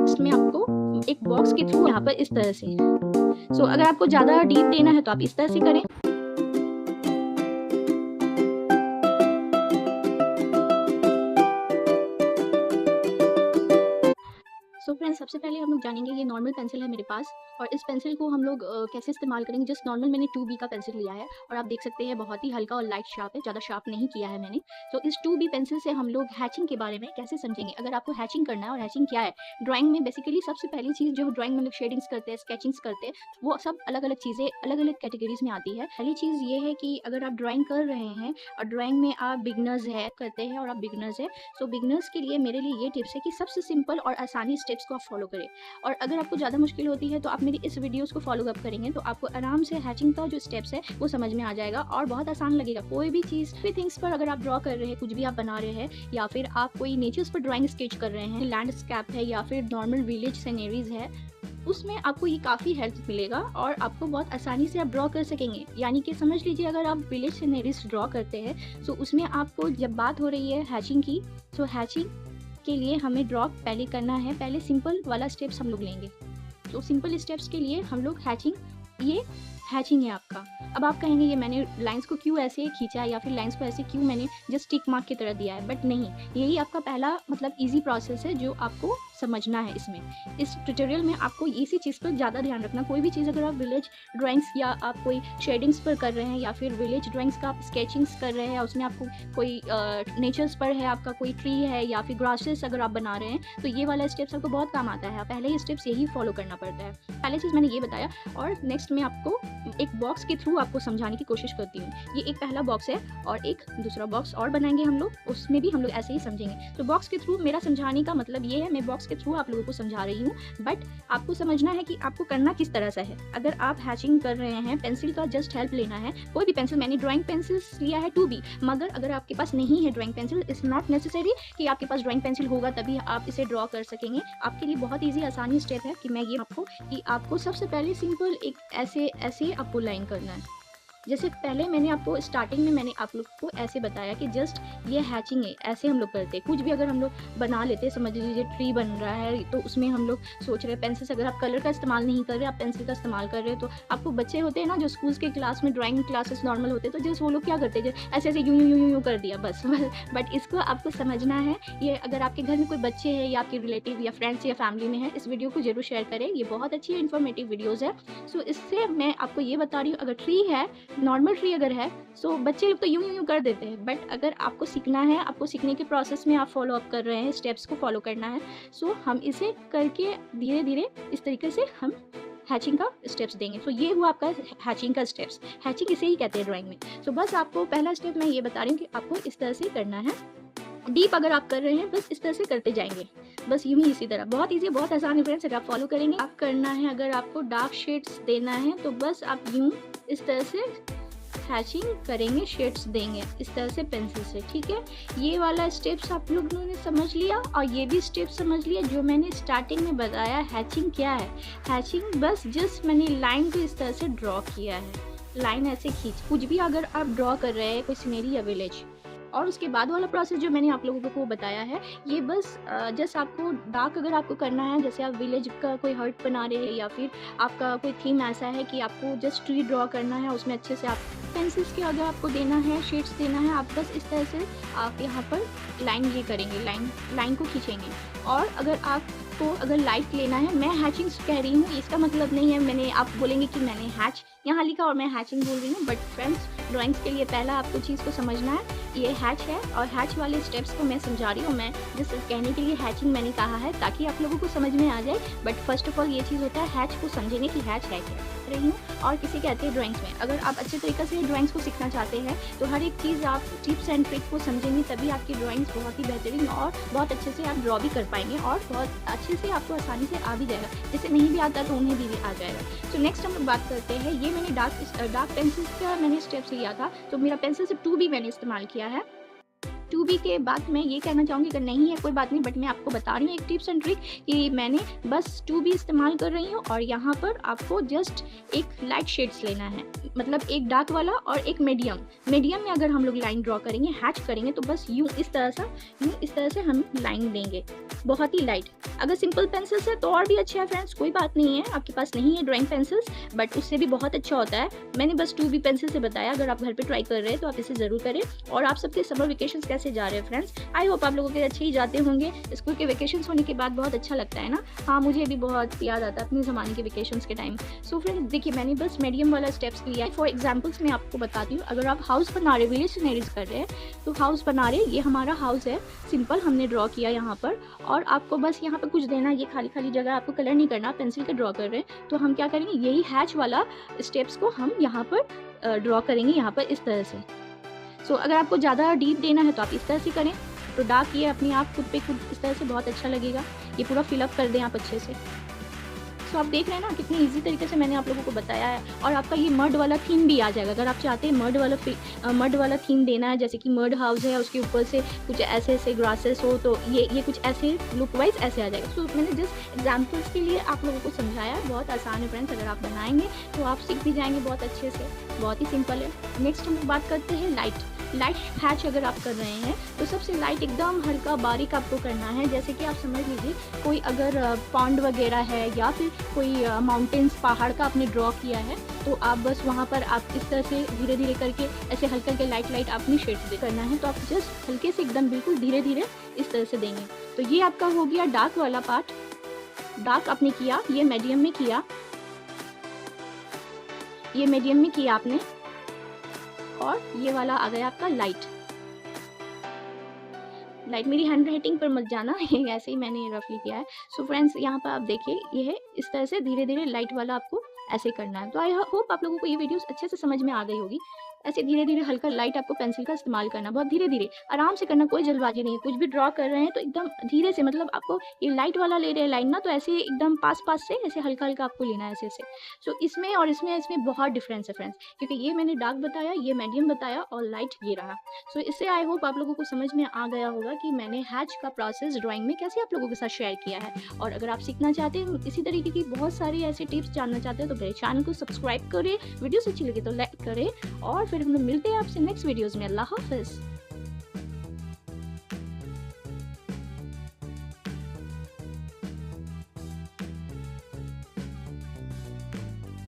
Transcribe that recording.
Next में आपको एक बॉक्स के थ्रू यहाँ पर इस तरह से अगर आपको ज़्यादा डीप देना है तो आप इस तरह से करें। फ्रेंड्स, सबसे पहले हम लोग जानेंगे, ये नॉर्मल पेंसिल है मेरे पास और इस पेंसिल को हम लोग कैसे इस्तेमाल करेंगे। जस्ट नॉर्मल मैंने 2B का पेंसिल लिया है और आप देख सकते हैं बहुत ही हल्का और लाइट शार्प है, ज़्यादा शार्प नहीं किया है मैंने। इस 2B पेंसिल से हम लोग हैचिंग के बारे में कैसे समझेंगे। अगर आपको हैचिंग करना है, और हैचिंग क्या है ड्राइंग में, बेसिकली सबसे पहली चीज़ जो ड्राइंग में लोग शेडिंग्स करते हैं, स्केचिंग्स करते हैं, वो सब अलग अलग चीज़ें अलग अलग कैटेगरीज में आती है। पहली चीज़ ये है कि अगर आप ड्राइंग कर रहे हैं और ड्राइंग में आप बिगनर्स है करते हैं और आप बिगनर्स है, बिगनर्स के लिए मेरे लिए ये टिप्स है कि सबसे सिंपल और आसानी स्टेप्स को आप फॉलो करें। और अगर आपको ज़्यादा मुश्किल होती है तो आप मेरी इस वीडियोस को फॉलो अप करेंगे तो आपको आराम से हैचिंग का जो स्टेप्स है वो समझ में आ जाएगा और बहुत आसान लगेगा। कोई भी चीज़, कोई थिंग्स पर अगर आप ड्रॉ कर रहे हैं, कुछ भी आप बना रहे हैं, या फिर आप कोई नेचर्स पर ड्राइंग स्केच कर रहे हैं, लैंडस्केप है या फिर नॉर्मल विलेज सीनरीज है, उसमें आपको ये काफ़ी हेल्प मिलेगा और आपको बहुत आसानी से आप ड्रॉ कर सकेंगे। यानी कि समझ लीजिए अगर आप विलेज सीनरीज ड्रॉ करते हैं तो उसमें आपको जब बात हो रही है हैचिंग की, हैचिंग के लिए हमें ड्रॉ पहले करना है। पहले सिंपल वाला स्टेप्स हम लोग लेंगे। सिंपल स्टेप्स के लिए हम लोग हैचिंग, ये हैचिंग है आपका। अब आप कहेंगे ये मैंने लाइंस को क्यों ऐसे खींचा या फिर लाइंस को ऐसे क्यों मैंने जस्ट टिक मार्क की तरह दिया है, बट नहीं, यही आपका पहला इजी प्रोसेस है जो आपको समझना है। इसमें इस ट्यूटोरियल में आपको इसी चीज़ पर ज़्यादा ध्यान रखना। कोई भी चीज़ अगर आप विलेज ड्राइंग्स या आप कोई शेडिंग्स पर कर रहे हैं या फिर विलेज ड्राइंग्स का आप स्केचिंग्स कर रहे हैं, उसमें आपको कोई नेचर्स पर है, आपका कोई ट्री है या फिर ग्रासेस अगर आप बना रहे हैं, तो ये वाला स्टेप्स आपको बहुत काम आता है। पहले ही स्टेप्स यही फॉलो करना पड़ता है। पहले चीज़ मैंने ये बताया और नेक्स्ट में आपको एक बॉक्स के थ्रू आपको समझाने की कोशिश करती हूँ। ये एक पहला बॉक्स है और एक दूसरा बॉक्स और बनाएंगे हम लोग, उसमें भी हम लोग ऐसे ही समझेंगे। बॉक्स के थ्रू मेरा समझाने का मतलब ये है, मैं बॉक्स के थ्रू आप लोगों को समझा रही हूँ, बट आपको समझना है कि आपको करना किस तरह से है। अगर आप हैचिंग कर रहे हैं, पेंसिल का जस्ट हेल्प लेना है। कोई भी पेंसिल, मैंने ड्राइंग पेंसिल लिया है 2B, मगर अगर आपके पास नहीं है drawing pencil, it's not necessary कि आपके पास ड्राइंग पेंसिल होगा तभी आप इसे ड्रॉ कर सकेंगे। आपके लिए बहुत ईजी आसानी स्टेप है कि मैं ये आपको सबसे पहले सिंपल एक ऐसे आपको लाइन करना है। जैसे पहले मैंने आपको स्टार्टिंग में मैंने आप लोग को ऐसे बताया कि जस्ट ये हैचिंग है, ऐसे हम लोग करते हैं। कुछ भी अगर हम लोग बना लेते हैं, समझ लीजिए ट्री बन रहा है, तो उसमें हम लोग सोच रहे हैं पेंसिल से, अगर आप कलर का इस्तेमाल नहीं कर रहे, आप पेंसिल का इस्तेमाल कर रहे हैं, तो आपको बच्चे होते हैं ना जो स्कूल्स के क्लास में ड्राइंग क्लासेस नॉर्मल होते हैं, तो जस्ट वो लोग क्या करते हैं, ऐसे ऐसे यूं कर दिया बस। बट इसको आपको समझना है। ये अगर आपके घर में कोई बच्चे हैं या आपके रिलेटिव या फ्रेंड्स या फैमिली में है, इस वीडियो को जरूर शेयर करें। ये बहुत अच्छी इन्फॉर्मेटिव वीडियोज़ है। इससे मैं आपको ये बता रही हूँ, अगर ट्री है, नॉर्मल ट्री अगर है, बच्चे लोग तो यूं कर देते हैं, बट अगर आपको सीखना है, आपको सीखने के प्रोसेस में आप फॉलो अप कर रहे हैं, स्टेप्स को फॉलो करना है, हम इसे करके धीरे धीरे इस तरीके से हम हैचिंग का स्टेप्स देंगे। ये हुआ आपका हैचिंग का स्टेप्स। हैचिंग इसे ही कहते हैं ड्राइंग में। बस आपको पहला स्टेप मैं ये बता रही हूँ कि आपको इस तरह से करना है। डीप अगर आप कर रहे हैं, बस इस तरह से करते जाएंगे, बस यूं ही इसी तरह। बहुत ईजी, बहुत आसान है फ्रेंड्स, अगर आप फॉलो करेंगे। आप करना है, अगर आपको डार्क शेड्स देना है तो बस आप यूं इस तरह से हैचिंग करेंगे, शेड्स देंगे इस तरह से पेंसिल से, ठीक है। ये वाला स्टेप्स आप लोगों ने समझ लिया और ये भी स्टेप समझ लिया जो मैंने स्टार्टिंग में बताया। हैचिंग क्या है? हैचिंग बस जस्ट मैंने लाइन को इस तरह से ड्रॉ किया है, लाइन ऐसे खींच। कुछ भी अगर आप ड्रॉ कर रहे हैं, कोई सीनरी या विलेज, और उसके बाद वाला प्रोसेस जो मैंने आप लोगों को बताया है, ये बस जस्ट आपको डार्क अगर आपको करना है, जैसे आप विलेज का कोई हर्ट बना रहे हैं या फिर आपका कोई थीम ऐसा है कि आपको जस्ट ट्री ड्रॉ करना है, उसमें अच्छे से आप पेंसिल्स के अगर आपको देना है, शेड्स देना है, आप बस इस तरह से आप यहाँ पर लाइन ये करेंगे, लाइन को खींचेंगे। और अगर आपको अगर लाइट लेना है, मैं हैचिंग कह रही हूँ, इसका मतलब नहीं है मैंने, आप बोलेंगे कि मैंने हैच यहाँ लिखा और मैं हैचिंग बोल रही हूँ, बट फ्रेंड्स ड्राइंग्स के लिए पहला आपको चीज़ को समझना है, ये हैच है और हैच वाले स्टेप्स को मैं समझा रही हूँ। मैं जिस कहने के लिए हैचिंग मैंने कहा है ताकि आप लोगों को समझ में आ जाए, बट फर्स्ट ऑफ ऑल ये चीज़ होता है हैच को समझेंगे कि हैच है क्या रही हूँ। और किसी कहते हैं ड्राइंग्स में, अगर आप अच्छे तरीके से ड्राइंग्स को सीखना चाहते हैं तो हर एक चीज़ आप टिप्स एंड ट्रिक को समझेंगे, तभी आपकी ड्राइंग्स बहुत ही बेहतरीन और बहुत अच्छे से आप ड्रॉ भी कर पाएंगे और बहुत अच्छे से आपको आसानी से आ भी जाएगा। जैसे नहीं भी आता तो उन्हें भी आ जाएगा। नेक्स्ट हम लोग बात करते हैं, ये मैंने डार्क पेंसिल का मैंने स्टेप्स लिया था, तो मेरा पेंसिल से 2B मैंने इस्तेमाल किया है। 2B के बाद मैं ये कहना चाहूँगी अगर नहीं है कोई बात नहीं, बट मैं आपको बता रही हूँ एक टिप्स एंड ट्रिक कि मैंने बस 2B इस्तेमाल कर रही हूँ और यहाँ पर आपको जस्ट एक लाइट शेड्स लेना है, मतलब एक डार्क वाला और एक मीडियम में अगर हम लोग लाइन ड्रॉ करेंगे, हैच करेंगे तो बस यूँ इस तरह से हम लाइन देंगे, बहुत ही लाइट। अगर सिंपल पेंसिल्स है तो और भी अच्छा है फ्रेंड्स, कोई बात नहीं है, आपके पास नहीं है ड्राइंग पेंसिल्स बट उससे भी बहुत अच्छा होता है। मैंने बस 2B पेंसिल से बताया, अगर आप घर पे ट्राई कर रहे हैं तो आप इसे ज़रूर करें। और आप सबके समर वेकेशंस कैसे जा रहे हैं फ्रेंड्स? आई होप आप लोगों के अच्छे ही जाते होंगे। स्कूल के वेकेशंस होने के बाद बहुत अच्छा लगता है ना। हाँ, मुझे भी बहुत याद आता है अपने ज़माने के वेकेशंस के टाइम। सो फ्रेंड्स देखिए, मैंने बस मीडियम वाला स्टेप्स लिया है। फॉर एग्जाम्पल्स मैं आपको बताती हूँ, अगर आप हाउस बना रहे, विलेज सीनरीज कर रहे हैं तो हाउस बना रहे, ये हमारा हाउस है, सिंपल हमने ड्रॉ किया यहाँ पर। और आपको बस यहाँ पर कुछ देना, ये खाली जगह आपको कलर नहीं करना, पेंसिल का ड्रॉ कर रहे हैं तो हम क्या करेंगे, यही हैच वाला स्टेप्स को हम यहाँ पर ड्रॉ करेंगे, यहाँ पर इस तरह से। सो अगर आपको ज़्यादा डीप देना है तो आप इस तरह से करें, तो डार्क ये अपने आप खुद पे खुद इस तरह से बहुत अच्छा लगेगा। ये पूरा फिलअप कर दें आप अच्छे से। सो आप देख रहे हैं ना कितनी इजी तरीके से मैंने आप लोगों को बताया है। और आपका ये मड वाला थीम भी आ जाएगा, अगर आप चाहते हैं मड वाला थीम देना है, जैसे कि मड हाउस है, उसके ऊपर से कुछ ऐसे ग्रासेस हो तो ये कुछ ऐसे लुक वाइज ऐसे आ जाएगा। सो मैंने जस्ट एग्जाम्पल्स के लिए आप लोगों को समझाया, बहुत आसान है फ्रेंड्स, अगर आप बनाएंगे तो आप सीख भी जाएंगे बहुत अच्छे से, बहुत ही सिंपल है। नेक्स्ट हम बात करते हैं लाइट हैच। अगर आप कर रहे हैं तो सबसे लाइट एकदम हल्का बारीक आपको करना है। जैसे कि आप समझ लीजिए कोई अगर पॉन्ड वगैरह है या फिर कोई माउंटेन्स पहाड़ का आपने ड्रॉ किया है तो आप बस वहाँ पर आप इस तरह से धीरे धीरे करके ऐसे हल्के लाइट आपने शेड्स करना है, तो आप जस्ट हल्के से एकदम बिल्कुल धीरे धीरे इस तरह से देंगे। तो ये आपका हो गया डार्क वाला पार्ट, डार्क आपने किया, ये मीडियम में किया, ये मीडियम में किया आपने, और ये वाला आ गया आपका लाइट। मेरी हैंड राइटिंग पर मत जाना, ये ऐसे ही मैंने रफली किया है। सो फ्रेंड्स यहाँ पर आप देखिए, ये है इस तरह से धीरे धीरे लाइट वाला आपको ऐसे करना है। तो आई होप आप लोगों को ये वीडियोस अच्छे से समझ में आ गई होगी। ऐसे धीरे धीरे हल्का लाइट आपको पेंसिल का इस्तेमाल करना, बहुत धीरे धीरे आराम से करना, कोई जल्दबाजी नहीं है। कुछ भी ड्रॉ कर रहे हैं तो एकदम धीरे से, मतलब आपको ये लाइट वाला ले रहे हैं लाइन ना, तो ऐसे एकदम पास से ऐसे हल्का आपको लेना है ऐसे। सो इसमें और इसमें बहुत डिफरेंस है फ्रेंड्स, क्योंकि ये मैंने डार्क बताया, ये मीडियम बताया और लाइट ये रहा। सो इससे आई होप आप लोगों को समझ में आ गया होगा कि मैंने हैच का प्रोसेस ड्राइंग में कैसे आप लोगों के साथ शेयर किया है। और अगर आप सीखना चाहते हैं इसी तरीके की बहुत सारी ऐसी टिप्स जानना चाहते हैं तो मेरे चैनल को सब्सक्राइब करें, वीडियो अच्छी लगे तो लाइक करें, और फिर हम लोग मिलते हैं आपसे नेक्स्ट वीडियोज़ में। अल्लाह हाफिज़।